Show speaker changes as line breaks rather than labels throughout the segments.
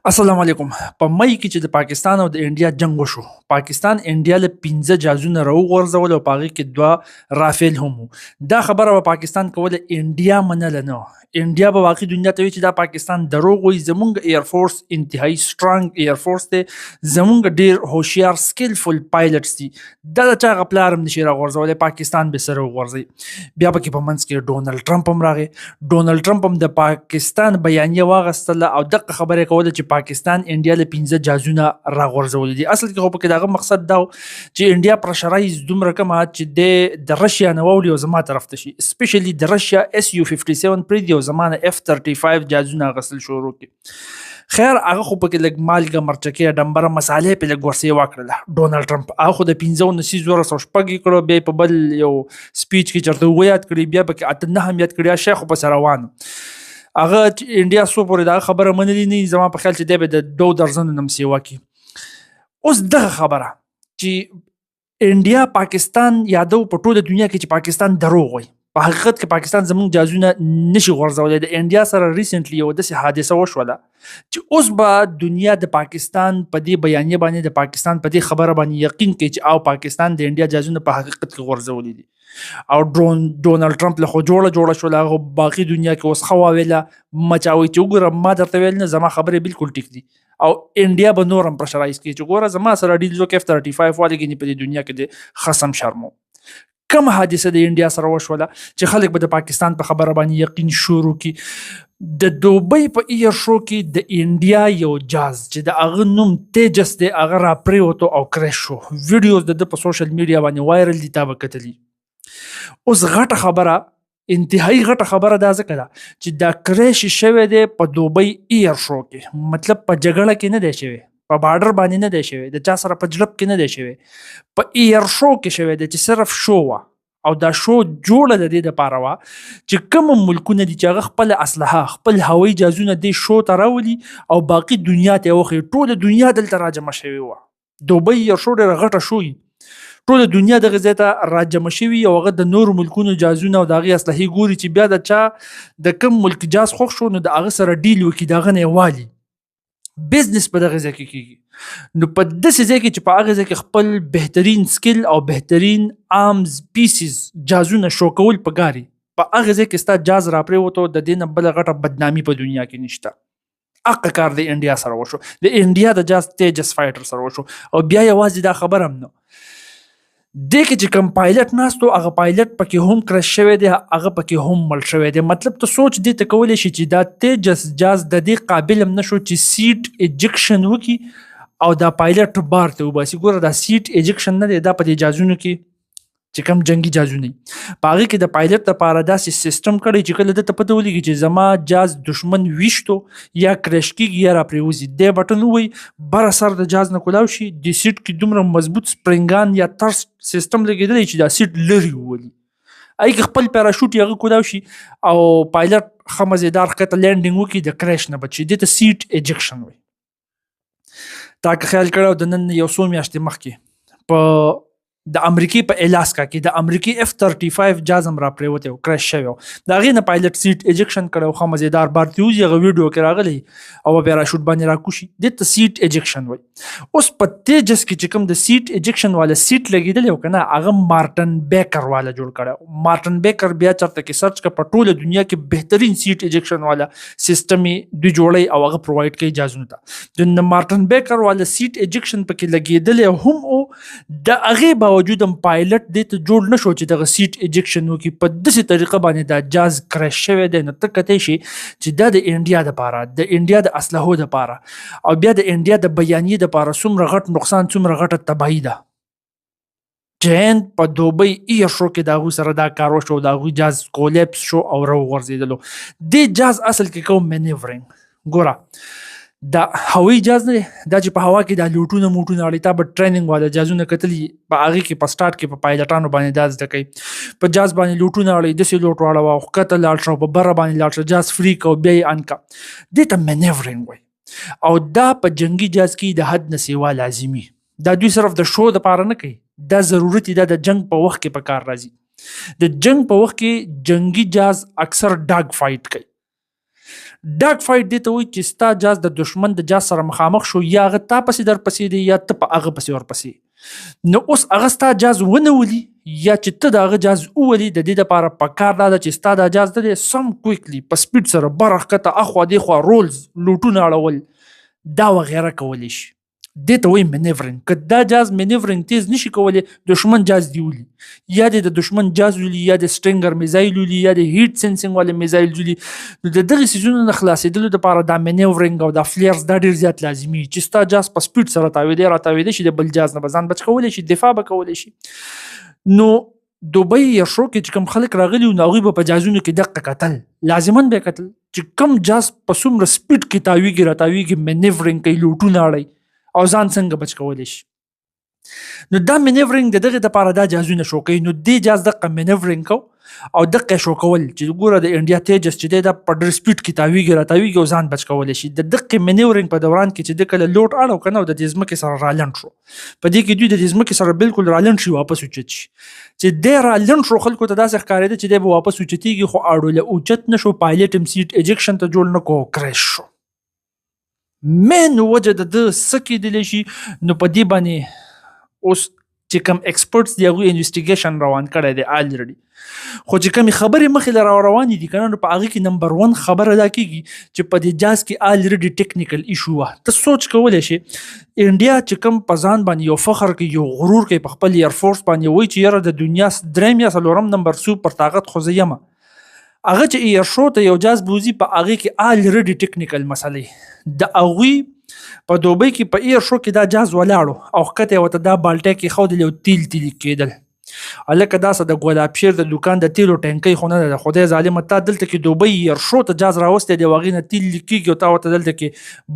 السلام علیکم. په مئی کې چې د پاکستان او د انډیا جنگ وشو، پاکستان انډیا له 15 جهازونه راوغورځول او په هغې کې 2 رافیل هم وو. دا خبره به پاکستان کوله، انډیا منله نه. انډیا به واقعي دنیا ته وایي چې دا پاکستان دروغ وایي. زمونږ ایرفورس انتهایی سټرانګ ایرفورس دی، زمونږ ډېر هوښیار سکلفل پایلټس دي. دا د چا هغه پلار هم نشي راغورځولی، پاکستان به سره وغورځوي. بیا پکې په منځ کې ډونالډ ټرمپ هم راغی. ډونالډ ټرمپ هم د پاکستان بیانیه واغستله او دغه خبره کوله چې پاکستان انډیا له 15 جهازونه راغورځولي دي. اصل کې خو پکې د هغه مقصد دا و چې انډیا پرشرایز دومره کمه چې د رشیا نه واوړي او زما طرف ته شي، اسپیشلی د رشیا SU-57 پرېږدي او زما نه F-35 جهازونه اخیستل شروع کړي. خیر هغه خو پکې لږ مالګه مرچکې ډمبره مسالې پې لږ ورسې وکړله ډونالډ ټرمپ. هغه خو د 15 نه 1406 یې کړو، بیا یې په بل یو سپیچ کې چېرته اووه یاد کړي، بیا پکې 8 هم یاد کړي. شی خو پسې روان هغه انډیا څو پورې دا خبره منلې نه، زما په خیال چې دی به د 2 درزنو نه هم سیوا کړي. اوس دغه خبره چې انډیا پاکستان یادو په ټوله دنیا کې چې پاکستان دروغ وایي، په حقیقت کې پاکستان زموږ جهازونه نشي غورځولی. د انډیا سره ریسنټلی یو داسې حادثه وشوله چې اوس به دنیا د پاکستان په دې بیانیه باندې، د پاکستان په دې خبره باندې یقین کوي چې او پاکستان د انډیا جهازونه په حقیقت کې غورځولي دي. او ډونالډ ټرمپ له خو جوړه شوله، هغه باقي دنیا کې اوس ښه واویله مچاوي چې وګوره ما درته ویل نه، زما خبرې بالکل ټیک دي. او انډیا به نور هم پرشرایز کوي چې ګوره زما سره ډیل وکړي F-35 والې ګینې په دې دنیا کې د خصم شرمو. کم حادثه د انډیا سره وشوله چې خلک به د پاکستان په خبره باندې یقین شروع کړي. د دوبۍ په ایر شو کې د انډیا یو جهاز چې د هغه نوم تیجس دی، هغه راپریوتو او کرش شو. ویډیوز د ده په سوشل میډیا باندې وایرل دي، تا به کتلي. اوس غټه خبره، انتهایی غټه خبره دا ځکه ده چې دا کریش شوی دی په دوبۍ ایر شو کې، مطلب په جګړه کې نه دی شوی، په بارډر باندې نه دی شوی، د چا سره په جلب کې نه دی شوی، په ایر شو کې شوی دی چې صرف شو وه. او دا شو جوړه د دې دپاره وه چې کوم ملکونه دي چې هغه خپل اسلحه، خپل هوایي جهازونه دې شو ته راولي او باقي دنیا ته یې وښیي. ټوله دنیا دلته راجمع شوې وه. دوبۍ ایر شو ډېره غټه شو وي، ټوله دنیا دغه ځای ته راجمع شوي او هغه د نورو ملکونو جهازونه او د هغې اسلحې ګوري چې بیا د چا د کوم ملک جهاز خوښ شو نو د هغه سره ډیل وکړي، د هغه نه یې والي. بزنس په دغه ځای کې کېږي. نو په داسې ځای کې چې په هغه ځای کې خپل بهترین سکل او بهترین آرمز پیسز جهازونه شو کول پکار دي، په هغه ځای کې ستا جهاز راپرېوتو، د دې نه بله غټه بدنامي په دنیا کې نشته. هغه کار د انډیا سره وشو، د انډیا د جهاز تیجس فایټر سره وشو. او بیا یوازې دا خبر هم نه، دې کې چې کوم پایلټ ناست و هغه پایلټ پکې هم کرش شوی دی، هغه پکې هم مړ شوی دی. مطلب ته سوچ دې ته کولی شي چې دا تیجس جهاز د دې قابل هم نه شو چې سیټ ایجکشن وکړي او دا پایلټ بار ته وباسي. ګوره دا سیټ ایجکشن نه دی، دا په دې جهازونو کې چې کوم جنگي جهازونه په هغې کې د پایلټ دپاره داسې سیسټم کړی چې کله ده ته پته ولګي چې زما جهاز دشمن ویشتو یا کرش کېږي یا راپرېوځي، دی بټن ووایي بره سر د جهاز نه کولاو شي، د سیټ کې دومره مضبوط سپرنګان یا ترس سیسټم لګېدلی چې دا سیټ لرې وولي، هغې کې خپل پیراشوټ یې هغه کولاو شي او پایلټ ښه مزېدار ښکته لینډینګ وکړي، د کرش نه بچ شي. دې ته سیټ ایجکشن وایي. تا که خیال کړی د نن یو څو میاشتې مخکې په د امریکې په الاسکا کې د امریکې F-35 جهاز هم راپرېوتی او کرش شوی و، د هغې نه پایلټ سیټ ایجکشن کړی او ښه مزېدار بار ته وځي، هغه ویډیو کې راغلی او په پیراشوټ باندې راکوشي، دې ته سیټ ایجکشن وایي. اوس په تیجس کې چې کوم د سیټ ایجکشن والا سیټ لګېدلی و که نه، هغه مارټن بیکر والا جوړ کړی. مارټن بیکر بیا چېرته کې سرچ کړه، په ټوله دنیا کې بهترین سیټ ایجکشن والا سیسټم یې دوی جوړوي او هغه پرووایډ کوي جهازونو ته. د مارټن بیکر والا سیټ ایجکشن پکې لګېدلی هم او د هغې باوجود هم پایلټ دې ته جوړ نه شو چې دغه سیټ ایجکشن وکړي. په داسې طریقه باندې دا جهاز کرش شوی دی. نو ته کتی شي چې دا د انډیا دپاره، د انډیا د اسلحو دپاره او بیا د انډیا د بیانیې دپاره څومره غټ نقصان، څومره غټه تباهي ده. چې هند په دوبۍ ایر شو کې د هغوی سره دا کار وشو، د هغوی جهاز کولیپس شو او راوغورځېدلو. دې جهاز اصل کې کوم مینیورینګ ګوره، دا هوایي جهاز نه دی، دا چې په هوا کې دا لوټونه موټونه اړي، تا به ټریننګ والا جهازونه کتلي، په هغې کې په سټارټ کې په پایلټانو باندې دا زده کوي، په جهاز باندې لوټونه اړي، داسې لوټ واړوه او ښکته لاړ شه او په بره باندې لاړ شه، جهاز فري که او بیا یې ان که. دې ته مینیورینګ وایي. او دا په جنګي جهاز کې د حد نه سیوا لازمي. دا دوی صرف د شو دپاره نه کوي، دا ضرورتي، دا د جنګ په وخت کې په کار راځي. د جنګ په وخت کې جنګي جهاز اکثر ډاګ فایټ کوي. ډاګ فایټ دې ته وایي چې ستا جاز د دشمن د جاز سره مخامخ شو، یا هغه تا پسې در پسې دی یا ته په هغه پسې ورپسې. نو اوس هغه ستا جاز ونولي یا چې ته د هغه جاز وولي، د دې دپاره پکار دا ده چې ستا دا جاز دی سم کویکلی په سپیډ سره بره ښکته اخوا دېخوا رولز لوټونه اړول دا وغیره کولی شي. دې ته وایي منیورینګ. که دا جاز منیورینګ تیز نشي کولی، دشمن جاز دی ولي، یا د دشمن جاز ولي، یا د سټرنګر میزایل ولي، یا د هیټ سینسینګ والے میزایل ولي، نو د دغې څیزونو نه خلاصېدلو دپاره دا منیورینګ او دا فلیرز دا ډېر زیات لازمي چې ستا جاز په سپیډ سره تاویدی راتاویدی شي، د بل جاز نه به ځان بچ کولی شي، دفاع به کولی شي. نو دوبۍ ایرشو کې چې کوم خلک راغلي وو نو هغوی به په جازونو کې دقه کتل، لازماً به یې کتل چې کوم جاز په څومره سپیډ کې تاویږي راتاویږي، منیورینګ کوي، لوټونه اړوي او ځان څنګه بچ کولی شي. نو دا منیورینګ د دغې دپاره دا جازونه شو کوي. نو دې جاز دقه منیورینګ کو او دقه شو کول چې ګوره د انډیا تیجس چې دی دا په ډېر سپیډ کې تاویږي راتاویږي او ځان بچ کولی شي. د دقې منیورینګ په دوران کې چې د کله لوټ اړو که نه او د دې ځمکې سره رالنډ شو، په دې کې دوی د دې ځمکې سره بلکل رالنډ شي، واپس اوچت شي. چې دی رالنډ شو خلکو ته داسې ښکارېده چې دی به واپس اوچتېږي، خو اړوله اوچت نه شو، پایلټ هم سیټ ایجکشن ته جوړ نه کو، کریش شو. مین وجه د ده څه کېدلی شي؟ نو په دې باندې اوس چې کوم ایکسپرټس دي هغوی انویسټیګیشن روان کړی دی الریډي، خو چې کومې خبرې مخې له روانې دي که نه، نو په هغې کې نمبر 1 خبره دا کېږي چې په دې جاز کې الریډي ټیکنیکل ایشو وه. ته سوچ کولی شي انډیا چې کوم په ځان باندې یو فخر کوي، یو غرور کوي په خپل ایرفورس باندې، وایي چې یاره د دنیا 3 یا 4 نمبر سو پر طاقت خو زه یمه، هغه چې ایرشو ته یو جاز بوزي په هغې کې الریډي ټیکنیکل مسلې د هغوی په دوبۍ کې په ایرشو کې دا جاز ولاړو او ښکته یې ورته دا بالټی کېښودل او تیل تیلي کېدل. هلکه دا څه د ګلاب شیر د دوکان د تیلو ټینکۍ خو نه ده، د خدای ظالمه تا دلته کې دوبۍ ایرشو ته جاز راوستی دی او هغې نه تیل لیکېږي او تا ورته دلته کې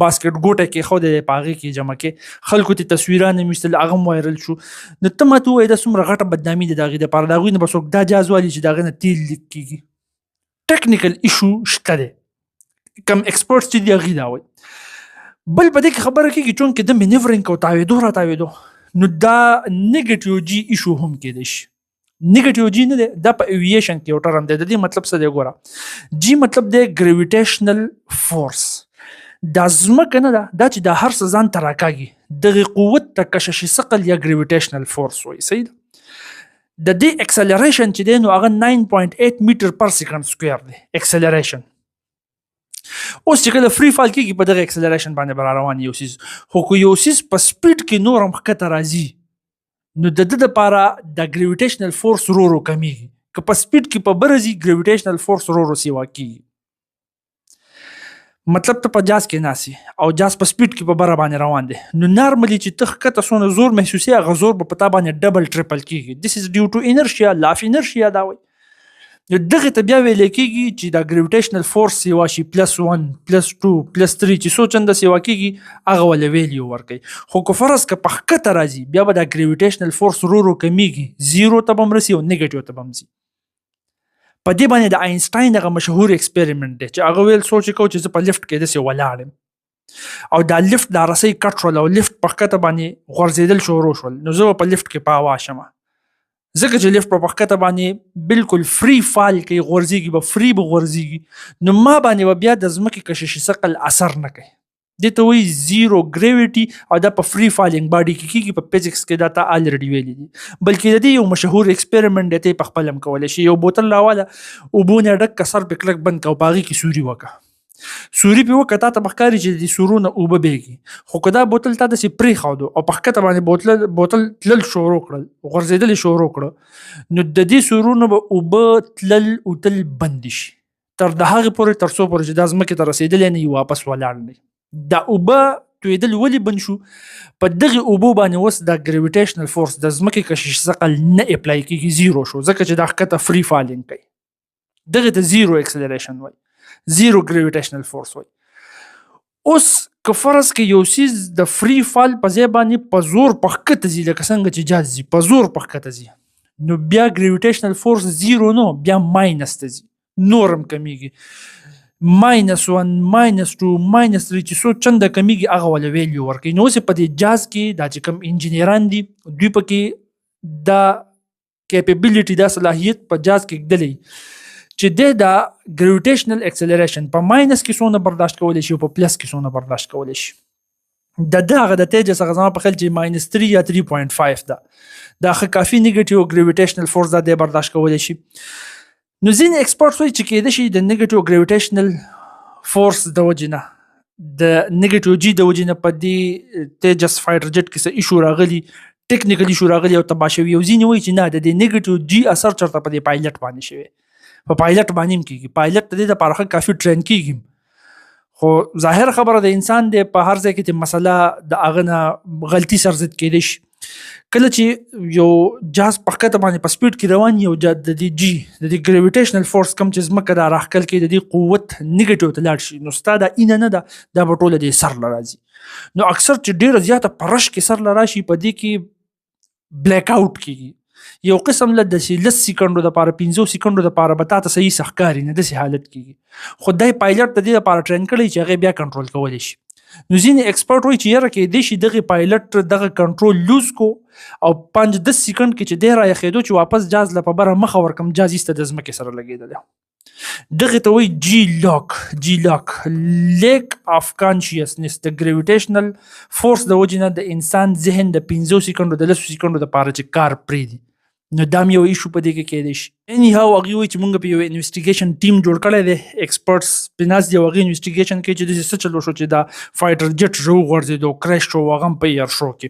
باسکټ ګوټی کېښودی دی، په هغې کې جمع کې خلکو ته تصویران هم ویستل، هغه هم وایرل شو. نو ته ماته ووایې دا څومره غټه بدنامي ده د هغې دپاره، د هغوی نه به څوک دا جاز والي چې د هغې نه تیل لیک کېږي. ټیکنیکل ایشو شته دی، کم ایکسپرټس چې دي هغوی دا وایي. بل په دې کې خبره کېږي چونکې د منیورینګ او تاویدو راتاویدو، نو دا نیګیټیو جي ایشو هم کېدی شي. نیګیټیو جي نه دی، دا په ایویشن کې یو ټرم دی. د دې مطلب څه دی؟ ګوره، جي مطلب دی ګریویټیشنل فورس. دا ځمکه نه ده، دا چې دا هر څه ځان ته راکاږي، دغې قوت ته کششي ثقل یا ګریویټیشنل فورس وایي. صحیح ده؟ د دې اکسلریشن چې دی نو هغه 9.8 میټر پر سیکنډ سکویر دی اکسلریشن. اوس چې کله فری فال کېږي په دغه اکسلریشن باندې به راروان یو څیز، خو که یو څیز په سپیډ کې نور هم ښکته راځي نو د ده دپاره د ګریویټیشنل فورس ورو ورو کمیږي. که په سپیډ کې په بره ځي ګریویټیشنل فورس ورو ورو سیوا کېږي. مطلب ته په جاز کې ناسي او جاز په سپیډ کې په بره باندې روان دی، نو نارملی چې ته ښکته څونه زور محسوسي، هغه زور به په تا باندې ډبل ټریپل کېږي. دس از ډیو ټو انرشیا، لا اف انرشیا دا وایي. نو دغې ته بیا ویلی کېږي چې دا ګریویټیشنل فورس سیوا شي +1 +2 +3 چې څو چنده سیوا کېږي هغه وله ویلیو ورکوي. خو که فرض که په ښکته راځي بیا به دا ګریویټیشنل فورس ورو ورو کمیږي، 0 ته به هم رسي او نیګیټیو ته به هم ځي. په دې باندې د آینسټاین هغه مشهور ایکسپریمنټ دی چې هغه ویل سوچ یې کوو چې زه په لفټ کې داسې ولاړ یم او دا لفټ دا رسۍ کټ شول او لفټ په ښکته باندې غورځېدل شروع شول، نو زه به په لفټ کې په هوا شمه، ځکه چې لفټ په ښکته باندې بالکل فری فال کوي، غورځېږي به، فری به غورځېږي، نو ما باندې به بیا د ځمکې کششي ثقل اثر نه کوي. دې ته وایي زیرو ګریویټي او دا په فری فالینګ باډي کې کېږي. په فزیکس کې دا تا الریډي ویلي دي. بلکې د دې یو مشهور ایکسپریمنټ دی، ته یې په خپله هم کولی شي. یو بوتل راواله، اوبو نه یې ډک کړه، سر پرې کلک بند کړه او په هغې کې سوري وکړه. سوري پرې وکړه، تا ته به ښکاري چې د دې سورو نه اوبه بهېږي، خو که دا بوتل تا داسې پرېښودو او په ښکته باندې بوتل تلل شروع کړل، غورځېدل یې شروع کړه، نو د دې سورو نه به اوبه تلل اوتل بند شي تر د هغې پورې تر څو پورې چې دا ځمکې ته رسېدلی نه وي، واپس ولاړ نه وي. دا اوبه تویدل ولې بند شو؟ په دغې اوبو باندې اوس دا ګریویټیشنل فورس د ځمکې کشش ثقل نه اپلای کېږي، 0 شو، ځکه چې دا ښکته فری فالینګ کوي. دغې ته 0 اکسلریشن وایي، 0 ګریویټیشنل فورس وایي. اوس که فرض کې یو څیز د فری فال په ځای باندې په زور په ښکته ځي، لکه څنګه چې جاز ځي په زور په ښکته ځي، نو بیا ګریویټیشنل فورس 0 نو بیا ماینس ته ځي، نور هم کمیږي، -1 -2 -3 چې څو چنده کمیږي هغه وله ویلیو ورکوي. نو اوس په دې جاز کې دا چې کوم انجینیران دي دوی پکې دا کیپیبلیټي، دا صلاحیت په جاز کې ږدلی چې د ګریویټیشنل اکسلریشن په ماینس کې څونه برداشت کولی شي او په پلس کې څونه برداشت کولی شي. دغه د تیجس هغه زما په خیال چې ماینس 3 یا 3.5 ده. دا خو کافي نیګیټیو ګریویټیشنل فورس ده برداشت کولی شي. نو ځینې ایکسپرټس وایي چې کېدای شي د نیګیټیو ګریویټیشنل فورس د وجې نه د نیګیټیو جی د وجې نه په دې تیجس فایټر جیټ کې څه ایشو راغلي، ټیکنیکل ایشو راغلي او تباه شوي. او ځینې وایي چې نه د دې نیګیټیو جی اثر چېرته په دې پایلټ باندې شوی، په پایلټ باندې هم کېږي. پایلټ د دې دپاره ښه کافي ټرین کېږي، خو ظاهر خبره د انسان دی په هر ځای کې چې مسله د هغه نه غلطي سرزد کېدی شي. کله چې یو جهاز په ښکته باندې په سپیډ کې روان وي او د دې جی د دې ګریویټیشنل فورس کم چې ځمکه دا راښکل کوي د دې قوت نیګیټیو ته لاړ شي، نو ستا دا اینه نه ده، دا به ټوله د سر له راځي. نو اکثر چې ډېره زیاته په رش کې سر له راشي په دې کې بلیک آوټ کېږي. یو قسم له داسې 10 سیکنډو دپاره 15 سیکنډو دپاره به تا ته صحیح څه ښکاري نه، داسې حالت کېږي. خو دی پایلټ د دې دپاره ټرین کړی چې هغې بیا کنټرول کولی شي. نو ځینې ایکسپرټ وایي چې یاره کېدای شي دغې پایلټ دغه کنټرول لوز کو او 5-10 سیکنډ کې چې دی رایخېدو چې واپس جاز له په بره مخه ورکړم، جاز ایسته د ځمکې سره لګېدلی. دغې ته وایي جی لاک لیک اف کانشیسنس. د ګریویټیشنل فورس د وجې نه د انسان ذهن د 15 سیکنډو د 10 سیکنډو دپاره چې کار پرېږدي. نو دا هم یو ایشو په دې کې کېدای شي. اني هاو هغوی وایي چې موږ په یو انویسټیګیشن ټیم جوړ کړی دی، ایکسپرټس پرې ناست دي او هغې انویسټیګیشن کوي چې داسې څه چل وشو چې دا فایټر جیټ راوغورځېدو، کرش شو، هغه هم په ایر شو کې.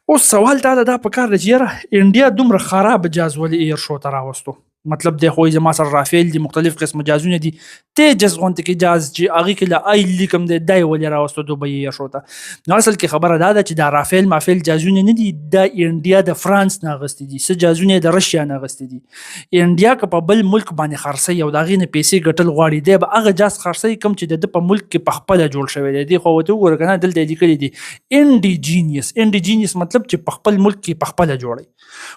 اوس سوال تا ته دا پکار دی چې یاره انډیا دومره خراب جاز ولې ایر شو ته راوستو؟ مطلب دی خو زما سره رافیل دي، مختلف قسمه جازونه دي، تیجس غونته کې جاز چې هغې کې له آی لیکم دی دا یې ولې راوستو دوبۍ ایر شو ته؟ نو اصل کې خبره دا ده چې دا رافیل مافیل جازونه نه دي، دا انډیا د فرانس نه اخیستي دي، څه جازونه یې د رشیا نه اخیستي دي. انډیا که په بل ملک باندې خرڅوي او د هغې نه پیسې ګټل غواړي، دی به هغه جاز خرڅوي کوم چې د ده په ملک کې په خپله جوړ شوی دی. دې خو ورته وګوره که نه، دلته یې لیکلي دي انډیجینیس مطلب چې په خپل ملک کې په خپله جوړوي،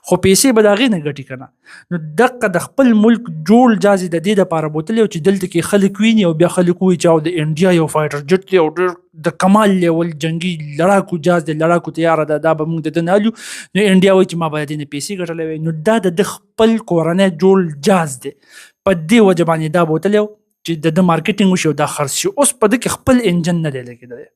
خو پیسې به د هغې نه ګټي که نه. نو دقه د خپل ملک جوړ جاز د دې دپاره بوتلی او چې دلته کې خلک ویني او بیا خلک وایي چې او د انډیا یو فایټر جیټ دی او ډېر د کمال لیول جنګي لړاکو جاز دی، لړاکو تیاره ده، دا به موږ د ده نه الو. نو انډیا وایي چې ما باید دې نه پیسې ګټلی وی. نو دا د ده خپل کورنی جوړ جاز دی، په دې وجه باندې دا بوتلی و چې د ده مارکیټینګ وشي او دا خرڅ شي. اوس په ده کې خپل انجن نه دی لګېدلی.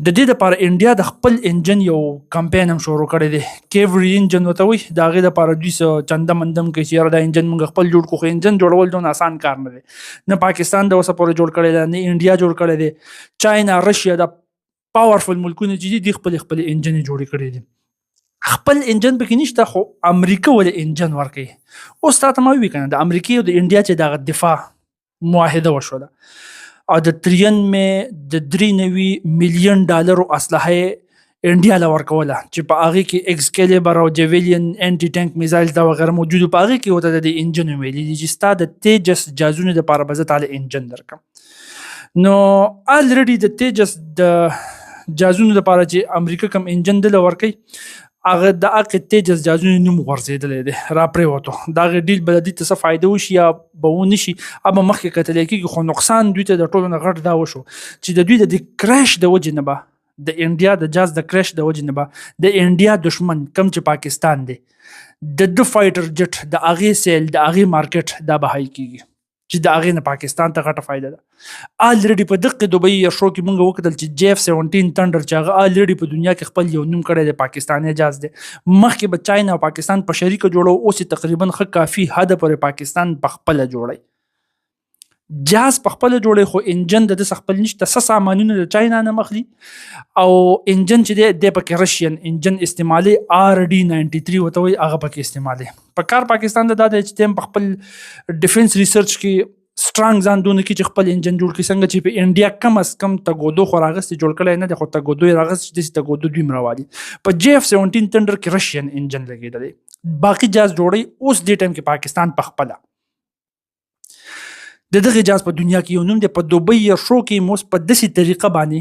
د دې دپاره انډیا د خپل انجن یو کمپین هم شروع کړی دی، کیوري انجن ورته وایي. د هغې دپاره دوی څه چنده مندم کوي چې یاره دا انجن موږ خپل جوړ کړو، خو انجن جوړول دونه آسان کار نه دی. نه پاکستان د اوسه پورې جوړ کړی دی، نه انډیا جوړ کړی دی. چاینا، رشیا دا پاورفل ملکونه چې دي دوی خپلې انجن یې جوړې کړي دي. خپل انجن پکې نشته، خو امریکا ولې انجن ورکوي. اوس تا ته ما ووي که نه، د امریکې او د انډیا چې دغه دفاع معاهده وشوله او د 93 ملیون ډالرو اسلحه انډیا له ورکوله چې په هغې کې ایکسکیلیبر او جیویلین انټي ټینک میزایل دا وغیره موجودو. په هغې کې ورته د انجن ویلي دي چې ستا د تیجس جازونو دپاره به زه تاله انجن درکړم. نو الریډي د تیجس د جازونو دپاره چې امریکا کوم انجن دله ورکوي، هغه د هغې تیجس جازونو نوم غورځېدلی دی، راپرېوتو. د هغې ډیل به د دوی ته څه فایده وشي یا به ونه شي، به مخکې کتلی کېږي. خو نقصان دوی ته د ټولو نه غټ دا وشو چې د دوی د دې کرش د وجې نه به د انډیا د جاز د کرش د وجې نه به د انډیا دشمن کم چې پاکستان دی، د ده فایټر جټ د هغې سیل د هغې مارکیټ دا به های کېږي چې د هغې نه پاکستان ته غټه فایده ده. الریډي په دقې دوبۍ ایر شو کې موږ وکتل چې JF17 تنډر چې هغه الریډي په دنیا کې خپل یو نوم کړی دی، پاکستاني جاز دی. مخکې به چاینا او پاکستان په شریکه جوړو، اوس یې تقریبا ښه کافي حده پورې پاکستان په خپله جوړی. جاز په خپله جوړی، خو انجن د ده خپل نشته. څه سامانونه د چاینا نه مخلي او انجن چې دی پکې رشین انجن استعمالي، RD93 ورته وایي، هغه پکې استعمالي. په کار پاکستان ته دا دی چې په خپل ډیفنس ریسرچ کې سټرانګ ځان دونه کې چې خپل انجن جوړ کړي. څنګه چې په انډیا کم از کم تګودو خو راغستې جوړ کړی نه دی، خو تګودو یې راغستې چې داسې تګودو دوی هم راوالي. په JF17 تنډر کې رشین انجن لګېدلی، باقي جاز جوړی. اوس دې ټایم کې پاکستان په خپله د دغې جاز په دنیا کې یو نوم دی. په دوبۍ یا شو کې موس په داسې طریقه باندې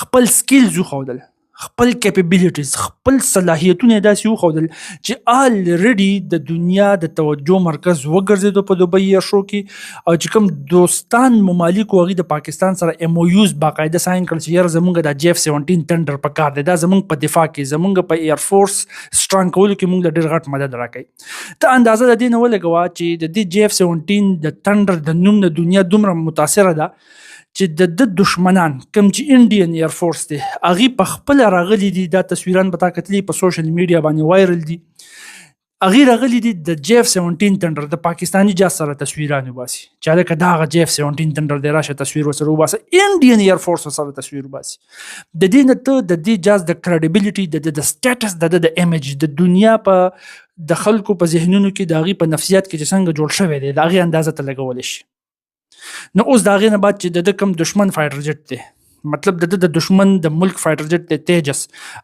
خپل سکیلز وښودل، خپل کیپبلیټیز خپل صلاحیتونه داسې وښودل چې الریډي د دنیا د توجه مرکز وګرځېدو په دوبۍ ایئر شو کې، او چې کوم دوستان ممالک هغوی د پاکستان سره ایم او یوز باقاعده ساین کړل چې یاره زمونږ د JF17 ټنډر په کار دی، دا زمونږ په دفاع کې زمونږ په ایئر فورس سټرانګ کولو کې مونږ له ډېر غټ مدد راکوي. ته اندازه د دې نه ولګوه چې د دې JF17 د ټنډر د نوم د دنیا دومره متاثره ده چې د دشمنان کوم چې انډین ایر فورس دی هغوی په خپله راغلي دي. دا تصویران به تا کتلي په سوشل میډیا باندې وایرل دي. هغوی راغلي دي د JF17 ټنډر د پاکستاني جاز سره تصویران وباسي چې هلکه دا هغه JF17 ټنډر دی، راشه تصویر ورسره وباسه. انډین ایر فورس ورسره تصویر وباسي. د دې نه ته د دې جاز د کریډیبلیټي د سټیټس د امیج د دنیا په د خلکو په ذهنونو کې د هغوی په نفسیات کې چې څنګه جوړ شوی دی د هغې اندازه ته لګولی شي. نو اوس د هغې نه بعد چې د کوم دشمن فایټر جټ دی، مطلب د دشمن د ملک فایټر جټ دی تیجس،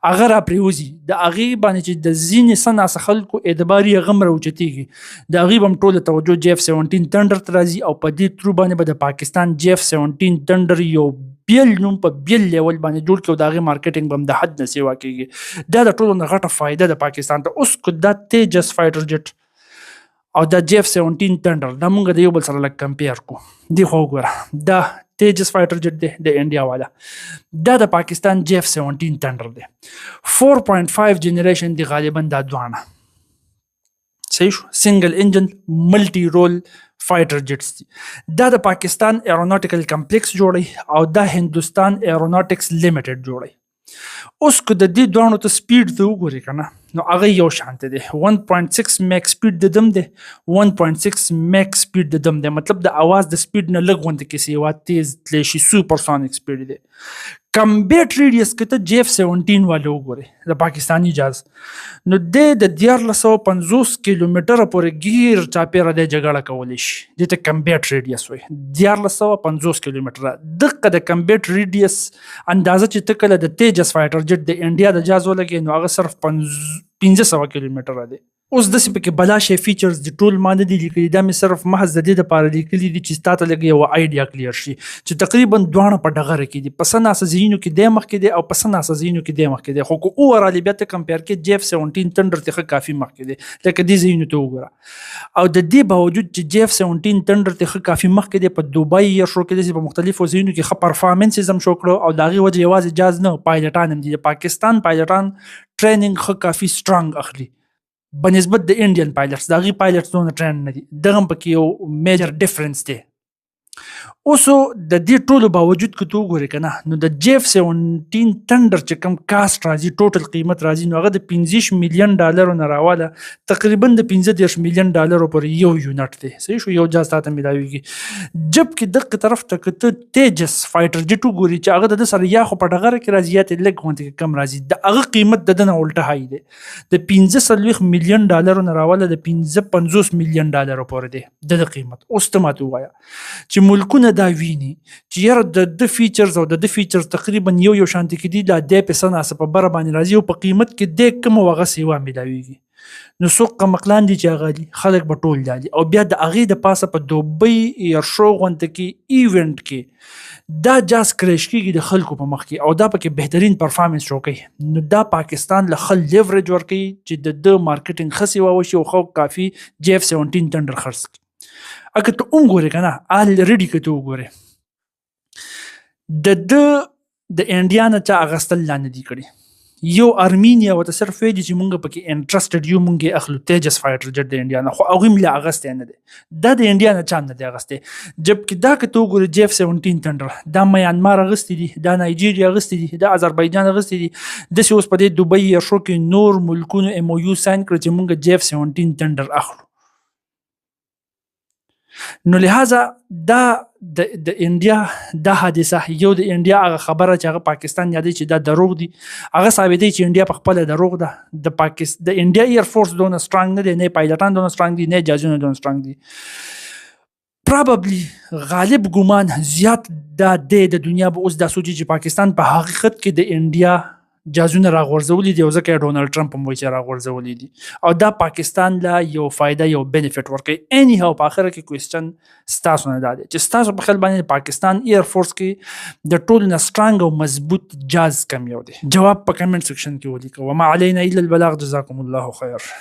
هغه را پریوزي، د هغې باندې چې د ځینې څه ناسه خلکو اعتبار یې هغه هم راوچتېږي، د هغوی به هم ټوله توجه JF17 ټنډر ته راځي او په دې ترو باندې به د پاکستان JF17 ټنډر یو بیل نوم په بیل لیول باندې جوړ کړي او د هغې مارکیټینګ به هم د حد نه سیوا کېږي. دا د ټولو نه غټه فایده د پاکستان ته. اوس که دا تیجس فایټر جټ او دا JF17 ټنډر دا مونږ د یو بل سره لږ کمپیر کو، دی خو وګوره دا تیجس فایټر جټ دی د انډیا والا، دا د پاکستان JF17 ټنډر دی. 4.5 جنریشن دی غالبا دا دوانه، صحیح شو، سنگل انجن ملټي رول فایټر جټس دي. دا د پاکستان ایروناټیکل کمپلیکس جوړي او دا هندوستان ایروناټکس لیمیټډ جوړي. اوس که د دې دوانو ته سپیډ ته وګورې که نه نو هغه یو شانته دی. 1.6 میک سپیډ د دم دی، 1.6 میک سپیډ د دم دی، مطلب د اواز د سپیډ نه لږ غونډه کې سیوا تیز تلی شي، سوپرسونیک سپیډ دی. کمبیټ ریډیس که ته JF17 والا وګورې د پاکستاني جاز نو دی د 1450 کیلومیټره پورې ګیر چاپیره دی جګړه کولی شي، دې ته کمبیټ ریډیس وایي. 1450 کیلومیټره دقه د کمبیټ ریډیس اندازه چې ته کله د تیجس فایټر جټ د انډیا د جاز ولګې نو هغه صرف 1500 کیلومیټره دی. اوس داسې پکې بلا شی فیچرز دي ټول ما نه دي لیکلي، دا مې صرف محض د دې دپاره لیکلي دي چې ستا ته لږ یوه آیډیا کلیر شي چې تقریبا دواړه په ډغره کې دي، په څه ناسه ځایونو کې دی مخکې دی او په څه ناسه ځایونو کې دی مخکې دی. خو که اوورالي بیا ته کمپیر کې JF17 ټنډر ته ښه کافي مخکې دی، لکه دې ځایونو ته وګوره. او د دې باوجود چې JF17 ټنډر ته ښه کافي مخکې دی، په دوبۍ ایئر شو کې داسې په مختلفو ځایونو کې ښه پرفارمنسز هم شو کړو او د هغې وجه یوازې جاز نه پایلټان هم دي، د پاکستان پایلټان ټریننګ ښه کافي سټرانګ اخلي بنسبت د انډین پایلټس، د هغې پایلټس دونه ټرین نه دي. دغه هم پکې یو میجر ډفرنس دی. اوس د دې ټولو باوجود که ته وګورې که نه نو د JF17 ټنډر چې کوم کاسټ راځي، ټوټل قیمت راځي، نو هغه د 25 میلیون ډالرو نه راواله تقریبا د 15 میلیون ډالرو پورې یو یونټ دی، صحیح شو، یو جاز تا ته میلاویږي. جبکې دغه طرف ته که ته تیجس فایټر جټ وګورې چې هغه د ده سره یا خو په ډغره کې راځي یا ترې لږ غونډې کې کم راځي، د هغه قیمت د ده نه الټه های دی، د 45 میلیون ډالرو نه راواله د 55 میلیون ډالرو پورې دی د قیمت. اوس ته ماته ووایه چې ملکونه دا ویني چې یاره د فیچرز او د فیچرز تقریبا یو شانتي کې دي، لا دی په څه ناسه په بره باندې راځي او په قیمت کې دی کوم هغه سیوا میلاویږي. نو څوک قمقلان دي چې هغه دي خلک به ټول دي او بیا د هغې د پاسه په دوبۍ ایئر شو غونډه کې ایونټ کې دا جاز کریش کېږي د خلکو په مخ کې او دا پکې بهترین پرفارمنس شو کوي. نو دا پاکستان له خل لیوریج ورکوي چې د مارکیټینګ ښه سیوا وشي او خو کافي JF17 ټنډر خرڅ کړي. اگه ته وګورې که نه الریډي که ته وګورې د انډیا نه چا اخیستل لا نه دي کړي. یو ارمینیا ورته صرف ویلي چې مونږ پکې انټرسټډ یو، مونږ یې اخلو تیجس فایټر جټ د انډیا نه، خو هغوی هم لا اخیستی نه دی، دا د انډیا نه چا هم نه دی اخیستی. جبکې دا که ته وګورې JF17 ټنډر دا میانمار اخیستی دي، دا نایجیریا اخیستی دي، دا اذربایجان اخیستی دي، داسې اوس په دې دوبۍ ایئر شو کې نور ملکونو ایم او یو ساین کړه چې مونږ JF17 ټنډر اخلو. نو لہذا دا د انډیا دا حادثه یو د انډیا هغه خبره چې هغه پاکستان یادوي چې دا دروغ دي، هغه ثابتوي چې انډیا په خپله دروغ ده. د انډیا ایر فورس دونه سټرانګ نه دی، نه پایلټان دونه سټرانګ دي، نه جهازونه دونه سټرانګ دي. پراببلی غالب ګمان زیات دا دی د دنیا به اوس دا سوچي چې پاکستان په حقیقت کې د انډیا جازونه راغورځولي دي او ځکه یې ډونالډ ټرمپ هم وایي چې راغورځولي دي او دا پاکستان لا یو فایده یو بینیفیټ ورکوي اني هاو په اخره کې کوېسچن ستاسو نه دا دی چې ستاسو په خیال باندې پاکستان ایر فورس کې د ټولو نه سټرانګ او مضبوط جاز کم یو دی؟ جواب په کمنټ سیکشن کې ولیکه. وما علینا الا البلاغ. جزاکم الله خیر.